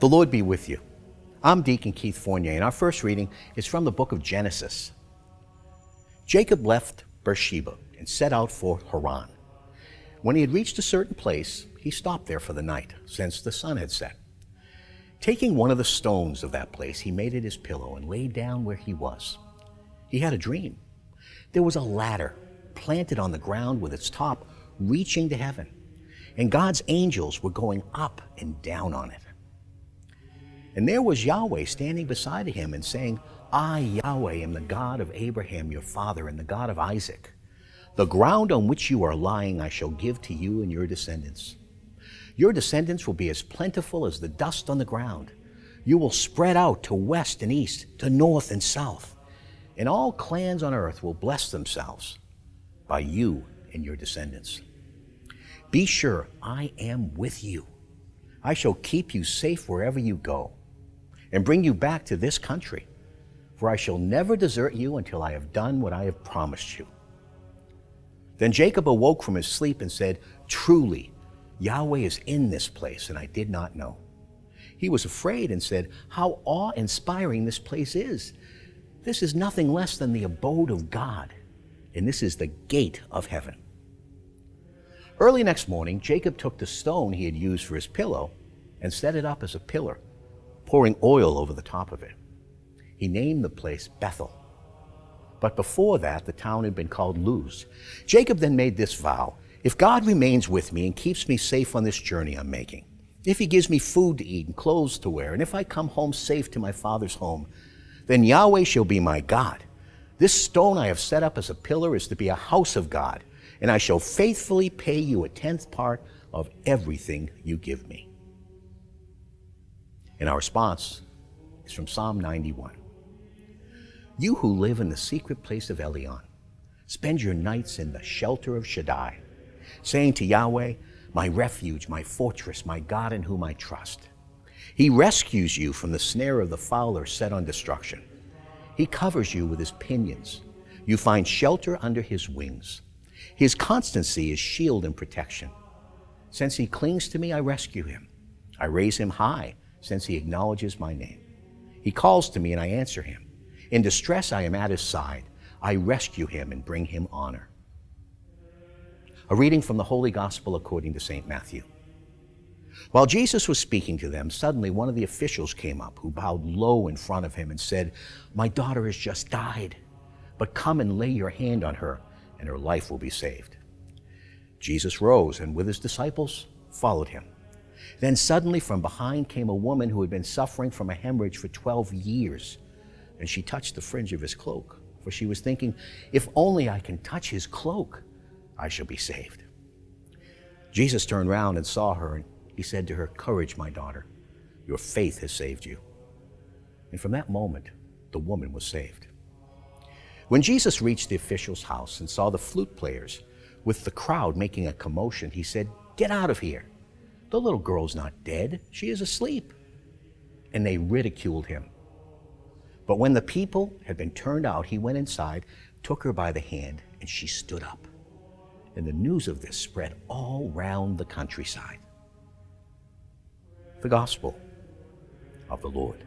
The Lord be with you. I'm Deacon Keith Fournier, and our first reading is from the book of Genesis. Jacob left Beersheba and set out for Haran. When he had reached a certain place, he stopped there for the night, since the sun had set. Taking one of the stones of that place, he made it his pillow and lay down where he was. He had a dream. There was a ladder planted on the ground with its top reaching to heaven, and God's angels were going up and down on it. And there was Yahweh standing beside him and saying, I, Yahweh, am the God of Abraham your father and the God of Isaac. The ground on which you are lying I shall give to you and your descendants. Your descendants will be as plentiful as the dust on the ground. You will spread out to west and east, to north and south. And all clans on earth will bless themselves by you and your descendants. Be sure I am with you. I shall keep you safe wherever you go, and bring you back to this country, for I shall never desert you until I have done what I have promised you. Then Jacob awoke from his sleep and said, Truly, Yahweh is in this place, and I did not know. He was afraid and said, How awe-inspiring this place is. This is nothing less than the abode of God, and this is the gate of heaven. Early next morning, Jacob took the stone he had used for his pillow and set it up as a pillar, pouring oil over the top of it. He named the place Bethel. But before that, the town had been called Luz. Jacob then made this vow, If God remains with me and keeps me safe on this journey I'm making, if he gives me food to eat and clothes to wear, and if I come home safe to my father's home, then Yahweh shall be my God. This stone I have set up as a pillar is to be a house of God, and I shall faithfully pay you a 10th part of everything you give me. And our response is from Psalm 91. You who live in the secret place of Elion, spend your nights in the shelter of Shaddai, saying to Yahweh, my refuge, my fortress, my God in whom I trust. He rescues you from the snare of the fowler set on destruction. He covers you with his pinions. You find shelter under his wings. His constancy is shield and protection. Since he clings to me, I rescue him. I raise him high, since he acknowledges my name. He calls to me and I answer him. In distress I am at his side. I rescue him and bring him honor. A reading from the Holy Gospel according to St. Matthew. While Jesus was speaking to them, suddenly one of the officials came up who bowed low in front of him and said, My daughter has just died, but come and lay your hand on her and her life will be saved. Jesus rose and with his disciples followed him. Then suddenly from behind came a woman who had been suffering from a hemorrhage for 12 years, and she touched the fringe of his cloak, for she was thinking, if only I can touch his cloak, I shall be saved. Jesus turned round and saw her, and he said to her, Courage, my daughter, your faith has saved you. And from that moment, the woman was saved. When Jesus reached the official's house and saw the flute players with the crowd making a commotion, he said, Get out of here. The little girl's not dead, she is asleep. And they ridiculed him. But when the people had been turned out, he went inside, took her by the hand, and she stood up. And the news of this spread all round the countryside. The Gospel of the Lord.